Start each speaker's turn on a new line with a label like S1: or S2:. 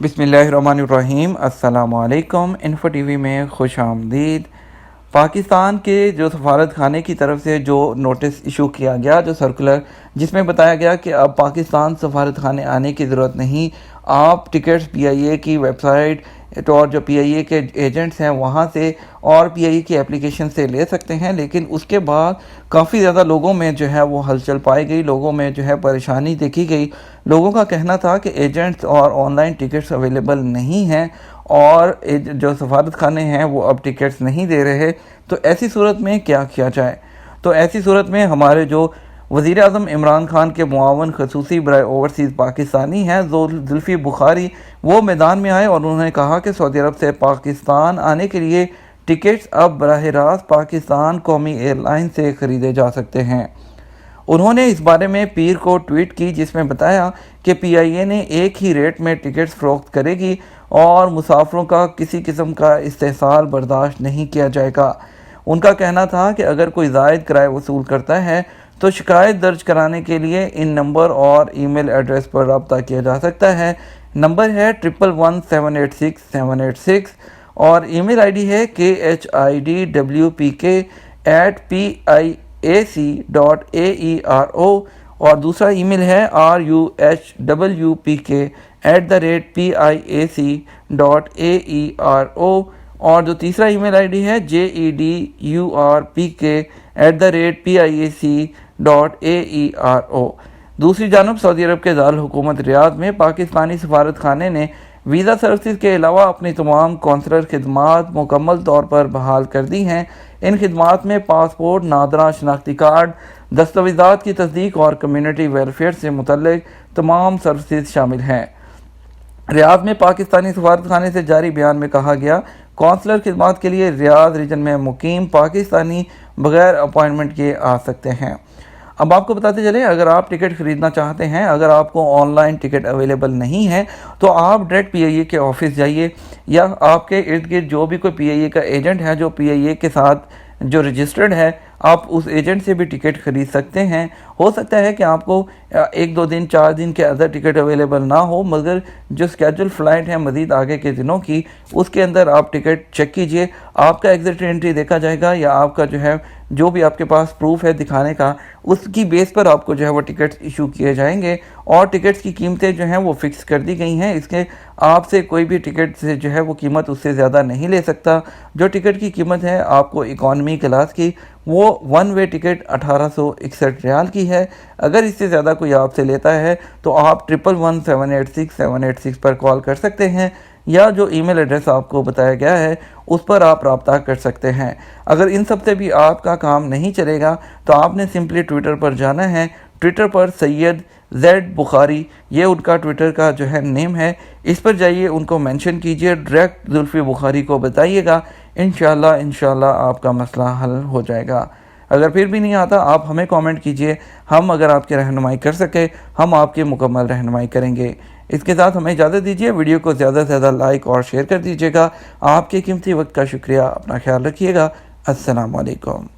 S1: بسم اللہ الرحمن الرحیم۔ السلام علیکم۔ انفو ٹی وی میں خوش آمدید۔ پاکستان کے جو سفارت خانے کی طرف سے جو نوٹس ایشو کیا گیا، جو سرکولر، جس میں بتایا گیا کہ اب پاکستان سفارت خانے آنے کی ضرورت نہیں، آپ ٹکٹس پی آئی اے کی ویب سائٹ اور جو پی آئی اے کے ایجنٹس ہیں وہاں سے اور پی آئی اے کی اپلیکیشن سے لے سکتے ہیں۔ لیکن اس کے بعد کافی زیادہ لوگوں میں جو ہے وہ ہلچل پائی گئی، لوگوں میں جو ہے پریشانی دیکھی گئی۔ لوگوں کا کہنا تھا کہ ایجنٹس اور آن لائن ٹکٹس اویلیبل نہیں ہیں اور جو سفارت خانے ہیں وہ اب ٹکٹس نہیں دے رہے، تو ایسی صورت میں کیا کیا جائے؟ تو ایسی صورت میں ہمارے جو وزیر اعظم عمران خان کے معاون خصوصی برائے اوورسیز پاکستانی ہیں زلفی بخاری، وہ میدان میں آئے اور انہوں نے کہا کہ سعودی عرب سے پاکستان آنے کے لیے ٹکٹس اب براہ راست پاکستان قومی ایئر لائن سے خریدے جا سکتے ہیں۔ انہوں نے اس بارے میں پیر کو ٹویٹ کی، جس میں بتایا کہ پی آئی اے نے ایک ہی ریٹ میں ٹکٹس فروخت کرے گی اور مسافروں کا کسی قسم کا استحصال برداشت نہیں کیا جائے گا۔ ان کا کہنا تھا کہ اگر کوئی زائد کرایہ وصول کرتا ہے تو شکایت درج کرانے کے لیے ان نمبر اور ای میل ایڈریس پر رابطہ کیا جا سکتا ہے۔ نمبر ہے 111786 اور ای میل آئی ڈی ہے khidwpk@piac.aero اور دوسرا ای میل ہے ruhwpk@piac.aero اور جو تیسرا ای میل آئی ڈی ہے jedurpk@piac.aero۔ دوسری جانب سعودی عرب کے دارالحکومت ریاض میں پاکستانی سفارت خانے نے ویزا سروسز کے علاوہ اپنی تمام قونصلر خدمات مکمل طور پر بحال کر دی ہیں۔ ان خدمات میں پاسپورٹ، نادرہ شناختی کارڈ، دستاویزات کی تصدیق اور کمیونٹی ویلفیئر سے متعلق تمام سروسز شامل ہیں۔ ریاض میں پاکستانی سفارت خانے سے جاری بیان میں کہا گیا، قونصلر خدمات کے لیے ریاض ریجن میں مقیم پاکستانی بغیر اپائنٹمنٹ کے آ سکتے ہیں۔ اب آپ کو بتاتے چلیں، اگر آپ ٹکٹ خریدنا چاہتے ہیں، اگر آپ کو آن لائن ٹکٹ اویلیبل نہیں ہے تو آپ ڈائریکٹ پی آئی اے کے آفس جائیے، یا آپ کے ارد گرد جو بھی کوئی پی آئی اے کا ایجنٹ ہے جو پی آئی اے کے ساتھ جو رجسٹرڈ ہے، آپ اس ایجنٹ سے بھی ٹکٹ خرید سکتے ہیں۔ ہو سکتا ہے کہ آپ کو 1-2 دن 4 دن کے اندر ٹکٹ اویلیبل نہ ہو، مگر جو اسکیجول فلائٹ ہے مزید آگے کے دنوں کی، اس کے اندر آپ ٹکٹ چیک کیجئے، آپ کا ایگزٹ انٹری دیکھا جائے گا یا آپ کا جو ہے جو بھی آپ کے پاس پروف ہے دکھانے کا، اس کی بیس پر آپ کو جو ہے وہ ٹکٹس ایشو کیے جائیں گے اور ٹکٹس کی قیمتیں جو ہیں وہ فکس کر دی گئی ہیں۔ اس کے آپ سے کوئی بھی ٹکٹ سے جو ہے وہ قیمت اس سے زیادہ نہیں لے سکتا۔ جو ٹکٹ کی قیمت ہے آپ کو اکانومی کلاس کی، وہ 1 وے ٹکٹ 1861 ریال کی ہے۔ اگر اس سے زیادہ کوئی آپ سے لیتا ہے تو آپ 111786 پر کال کر سکتے ہیں، یا جو ای میل ایڈریس آپ کو بتایا گیا ہے اس پر آپ رابطہ کر سکتے ہیں۔ اگر ان سب سے بھی آپ کا کام نہیں چلے گا تو آپ نے سمپلی ٹویٹر پر جانا ہے۔ ٹویٹر پر سید زیڈ بخاری، یہ ان کا ٹویٹر کا جو ہے نیم ہے، اس پر جائیے، ان کو مینشن کیجئے، ڈائریکٹ زلفی بخاری کو بتائیے گا، انشاءاللہ آپ کا مسئلہ حل ہو جائے گا۔ اگر پھر بھی نہیں آتا، آپ ہمیں کامنٹ کیجئے، ہم اگر آپ کی رہنمائی کر سکے ہم آپ کی مکمل رہنمائی کریں گے۔ اس کے ساتھ ہمیں اجازت دیجیے، ویڈیو کو زیادہ سے زیادہ لائک اور شیئر کر دیجیے گا۔ آپ کے قیمتی وقت کا شکریہ، اپنا خیال رکھیے گا۔ السلام علیکم۔